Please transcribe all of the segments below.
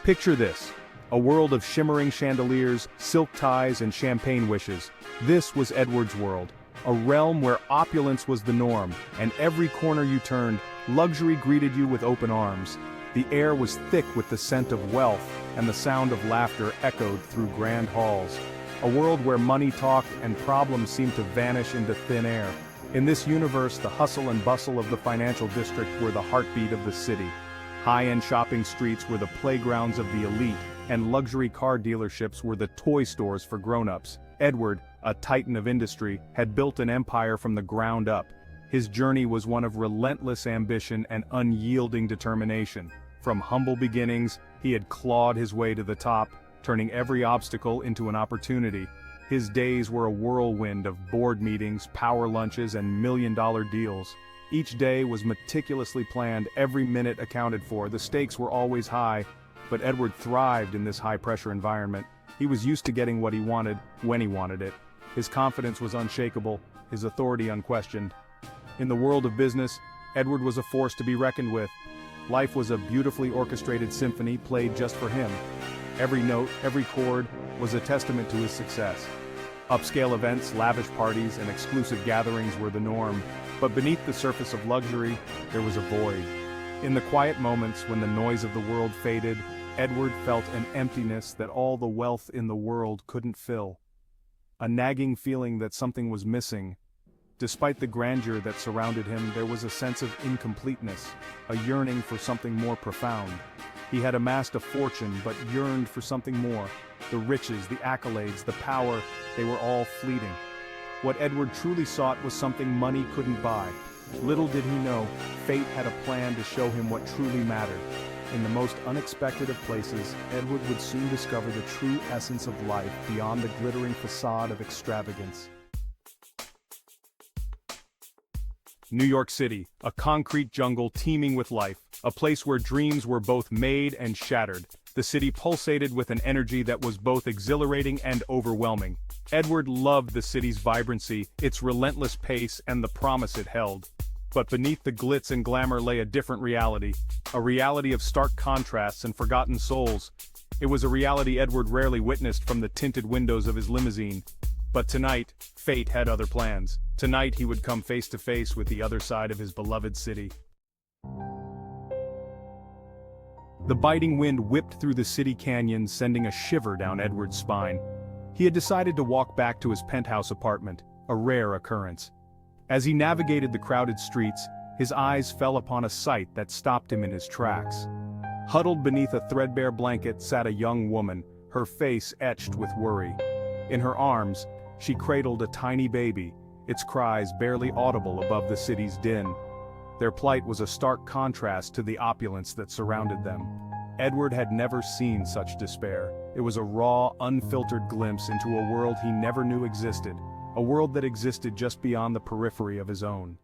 Picture this: a world of shimmering chandeliers, silk ties, and champagne wishes. This was Edward's world, a realm where opulence was the norm, and every corner you turned, luxury greeted you with open arms. The air was thick with the scent of wealth, and the sound of laughter echoed through grand halls. A world where money talked and problems seemed to vanish into thin air. In this universe, the hustle and bustle of the financial district were the heartbeat of the city. High-end shopping streets were the playgrounds of the elite, and luxury car dealerships were the toy stores for grown-ups. Edward, a titan of industry, had built an empire from the ground up. His journey was one of relentless ambition and unyielding determination. From humble beginnings, he had clawed his way to the top, turning every obstacle into an opportunity. His days were a whirlwind of board meetings, power lunches, and million-dollar deals. Each day was meticulously planned, every minute accounted for. The stakes were always high, but Edward thrived in this high-pressure environment. He was used to getting what he wanted, when he wanted it. His confidence was unshakable, his authority unquestioned. In the world of business, Edward was a force to be reckoned with. Life was a beautifully orchestrated symphony played just for him. Every note, every chord, was a testament to his success. Upscale events, lavish parties, and exclusive gatherings were the norm, but beneath the surface of luxury, there was a void. In the quiet moments when the noise of the world faded, Edward felt an emptiness that all the wealth in the world couldn't fill. A nagging feeling that something was missing. Despite the grandeur that surrounded him, there was a sense of incompleteness, a yearning for something more profound. He had amassed a fortune but yearned for something more. The riches, the accolades, the power, they were all fleeting. What Edward truly sought was something money couldn't buy. Little did he know, fate had a plan to show him what truly mattered. In the most unexpected of places, Edward would soon discover the true essence of life beyond the glittering facade of extravagance. New York City, a concrete jungle teeming with life, a place where dreams were both made and shattered. The city pulsated with an energy that was both exhilarating and overwhelming. Edward loved the city's vibrancy, its relentless pace, and the promise it held. But beneath the glitz and glamour lay a different reality, a reality of stark contrasts and forgotten souls. It was a reality Edward rarely witnessed from the tinted windows of his limousine. But tonight, fate had other plans. Tonight he would come face to face with the other side of his beloved city. The biting wind whipped through the city canyon, sending a shiver down Edward's spine. He had decided to walk back to his penthouse apartment, a rare occurrence. As he navigated the crowded streets, his eyes fell upon a sight that stopped him in his tracks. Huddled beneath a threadbare blanket sat a young woman, her face etched with worry. In her arms, she cradled a tiny baby, its cries barely audible above the city's din. Their plight was a stark contrast to the opulence that surrounded them. Edward had never seen such despair. It was a raw, unfiltered glimpse into a world he never knew existed, a world that existed just beyond the periphery of his own.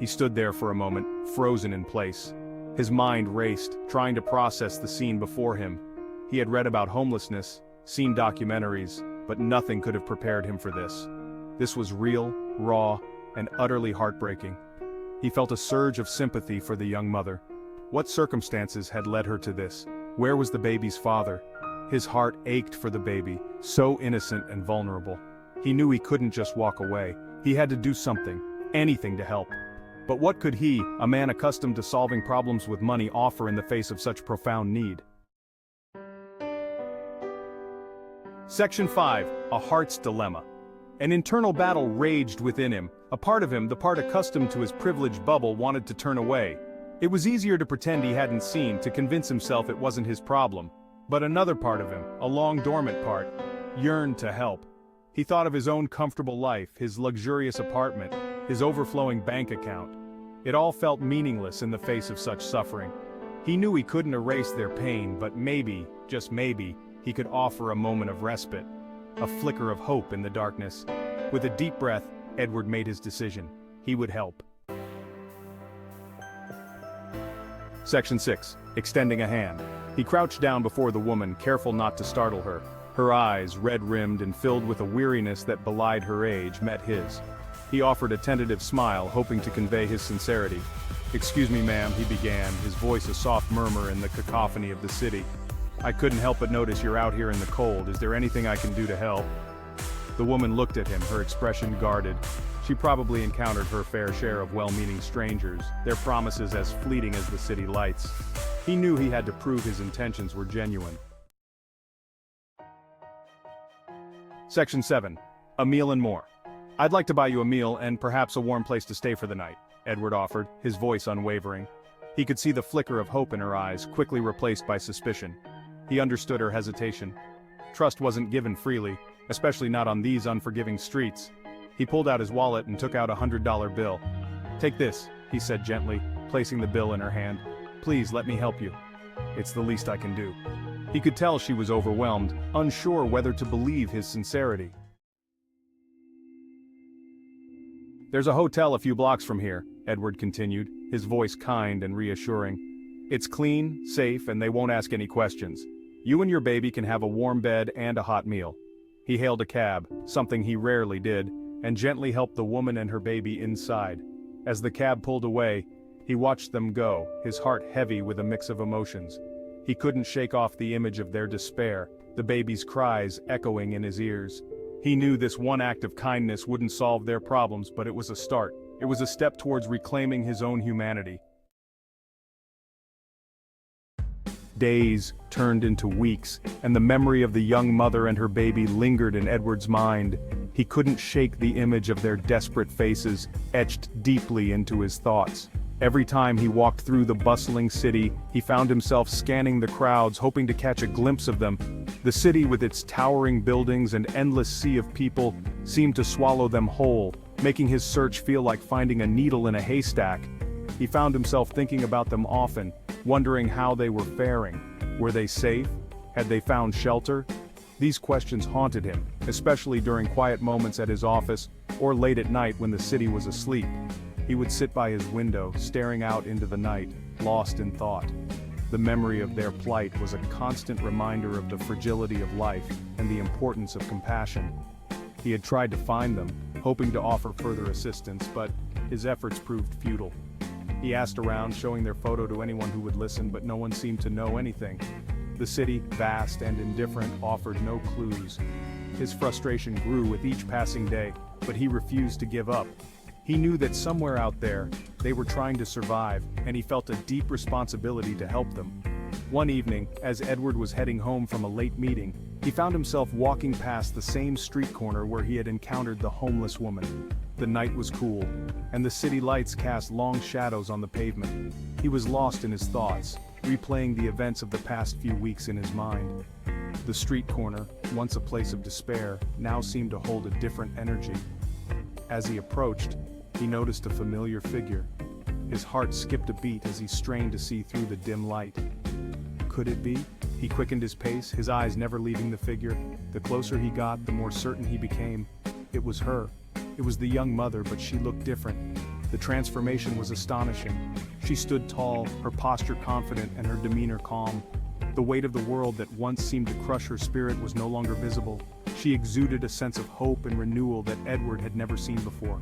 He stood there for a moment, frozen in place. His mind raced, trying to process the scene before him. He had read about homelessness, seen documentaries, but nothing could have prepared him for this. This was real, raw, and utterly heartbreaking. He felt a surge of sympathy for the young mother. What circumstances had led her to this? Where was the baby's father? His heart ached for the baby, so innocent and vulnerable. He knew he couldn't just walk away. He had to do something, anything to help. But what could he, a man accustomed to solving problems with money, offer in the face of such profound need? Section 5. A Heart's Dilemma. An internal battle raged within him. A part of him, the part accustomed to his privileged bubble, wanted to turn away. It was easier to pretend he hadn't seen, to convince himself it wasn't his problem. But another part of him, a long dormant part, yearned to help. He thought of his own comfortable life, his luxurious apartment, his overflowing bank account. It all felt meaningless in the face of such suffering. He knew he couldn't erase their pain, but maybe, just maybe, he could offer a moment of respite, a flicker of hope in the darkness. With a deep breath, Edward made his decision. He would help. Section 6. Extending a hand. He crouched down before the woman, careful not to startle her. Her eyes, red-rimmed and filled with a weariness that belied her age, met his. He offered a tentative smile, hoping to convey his sincerity. "Excuse me, ma'am," he began, his voice a soft murmur in the cacophony of the city. "I couldn't help but notice you're out here in the cold. Is there anything I can do to help?" The woman looked at him, her expression guarded. She probably encountered her fair share of well-meaning strangers, their promises as fleeting as the city lights. He knew he had to prove his intentions were genuine. Section 7. A meal and more. "I'd like to buy you a meal and perhaps a warm place to stay for the night," Edward offered, his voice unwavering. He could see the flicker of hope in her eyes, quickly replaced by suspicion. He understood her hesitation. Trust wasn't given freely, especially not on these unforgiving streets. He pulled out his wallet and took out a $100 bill. "Take this," he said gently, placing the bill in her hand. "Please let me help you. It's the least I can do." He could tell she was overwhelmed, unsure whether to believe his sincerity. "There's a hotel a few blocks from here," Edward continued, his voice kind and reassuring. "It's clean, safe, and they won't ask any questions. You and your baby can have a warm bed and a hot meal." He hailed a cab, something he rarely did, and gently helped the woman and her baby inside. As the cab pulled away, he watched them go, his heart heavy with a mix of emotions. He couldn't shake off the image of their despair, the baby's cries echoing in his ears. He knew this one act of kindness wouldn't solve their problems, but it was a start. It was a step towards reclaiming his own humanity. Days turned into weeks, and the memory of the young mother and her baby lingered in Edward's mind. He couldn't shake the image of their desperate faces, etched deeply into his thoughts. Every time he walked through the bustling city, he found himself scanning the crowds, hoping to catch a glimpse of them. The city, with its towering buildings and endless sea of people, seemed to swallow them whole, making his search feel like finding a needle in a haystack. He found himself thinking about them often, wondering how they were faring. Were they safe? Had they found shelter? These questions haunted him, especially during quiet moments at his office, or late at night when the city was asleep. He would sit by his window, staring out into the night, lost in thought. The memory of their plight was a constant reminder of the fragility of life and the importance of compassion. He had tried to find them, hoping to offer further assistance, but his efforts proved futile. He asked around, showing their photo to anyone who would listen, but no one seemed to know anything. The city, vast and indifferent, offered no clues. His frustration grew with each passing day, but he refused to give up. He knew that somewhere out there, they were trying to survive, and he felt a deep responsibility to help them. One evening, as Edward was heading home from a late meeting, he found himself walking past the same street corner where he had encountered the homeless woman. The night was cool, and the city lights cast long shadows on the pavement. He was lost in his thoughts, replaying the events of the past few weeks in his mind. The street corner, once a place of despair, now seemed to hold a different energy. As he approached, he noticed a familiar figure. His heart skipped a beat as he strained to see through the dim light. Could it be? He quickened his pace, his eyes never leaving the figure. The closer he got, the more certain he became. It was her. It was the young mother, but she looked different. The transformation was astonishing. She stood tall, her posture confident and her demeanor calm. The weight of the world that once seemed to crush her spirit was no longer visible. She exuded a sense of hope and renewal that Edward had never seen before.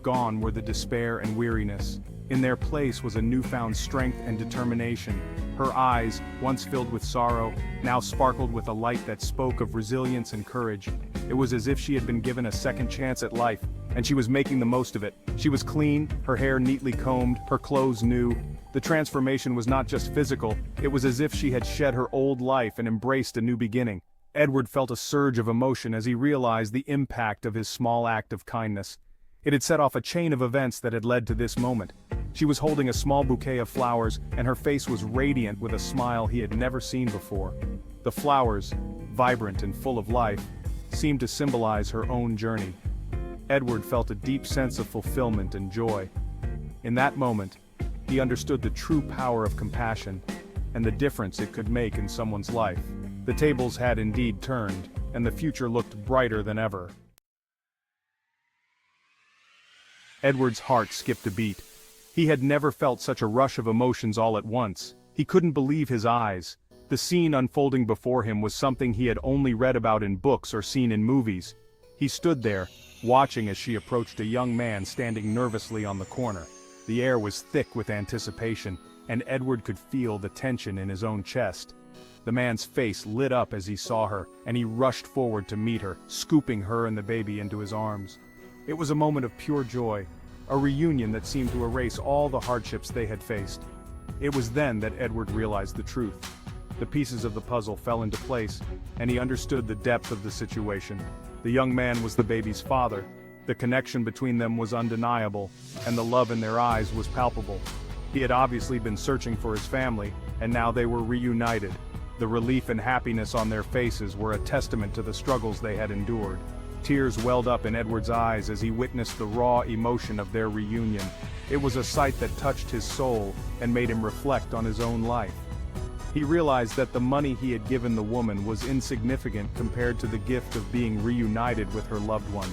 Gone were the despair and weariness. In their place was a newfound strength and determination. Her eyes, once filled with sorrow, now sparkled with a light that spoke of resilience and courage. It was as if she had been given a second chance at life, and she was making the most of it. She was clean, her hair neatly combed, her clothes new. The transformation was not just physical, it was as if she had shed her old life and embraced a new beginning. Edward felt a surge of emotion as he realized the impact of his small act of kindness. It had set off a chain of events that had led to this moment. She was holding a small bouquet of flowers, and her face was radiant with a smile he had never seen before. The flowers, vibrant and full of life, seemed to symbolize her own journey. Edward felt a deep sense of fulfillment and joy. In that moment, he understood the true power of compassion and the difference it could make in someone's life. The tables had indeed turned, and the future looked brighter than ever. Edward's heart skipped a beat. He had never felt such a rush of emotions all at once. He couldn't believe his eyes. The scene unfolding before him was something he had only read about in books or seen in movies. He stood there, watching as she approached a young man standing nervously on the corner. The air was thick with anticipation, and Edward could feel the tension in his own chest. The man's face lit up as he saw her, and he rushed forward to meet her, scooping her and the baby into his arms. It was a moment of pure joy, a reunion that seemed to erase all the hardships they had faced. It was then that Edward realized the truth. The pieces of the puzzle fell into place, and he understood the depth of the situation. The young man was the baby's father. The connection between them was undeniable, and the love in their eyes was palpable. He had obviously been searching for his family, and now they were reunited. The relief and happiness on their faces were a testament to the struggles they had endured. Tears welled up in Edward's eyes as he witnessed the raw emotion of their reunion. It was a sight that touched his soul and made him reflect on his own life. He realized that the money he had given the woman was insignificant compared to the gift of being reunited with her loved one.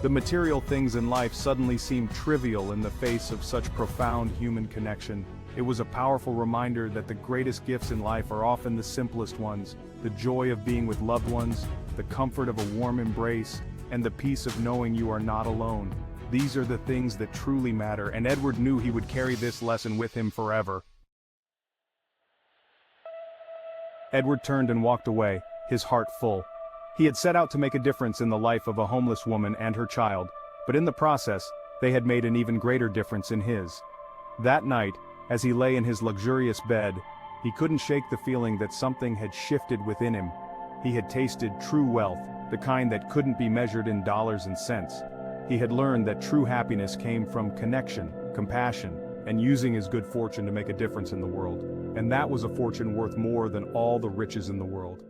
The material things in life suddenly seemed trivial in the face of such profound human connection. It was a powerful reminder that the greatest gifts in life are often the simplest ones: the joy of being with loved ones, the comfort of a warm embrace, and the peace of knowing you are not alone. These are the things that truly matter, and Edward knew he would carry this lesson with him forever. Edward turned and walked away, his heart full. He had set out to make a difference in the life of a homeless woman and her child, but in the process, they had made an even greater difference in his. That night, as he lay in his luxurious bed, he couldn't shake the feeling that something had shifted within him. He had tasted true wealth, the kind that couldn't be measured in dollars and cents. He had learned that true happiness came from connection, compassion, and using his good fortune to make a difference in the world. And that was a fortune worth more than all the riches in the world.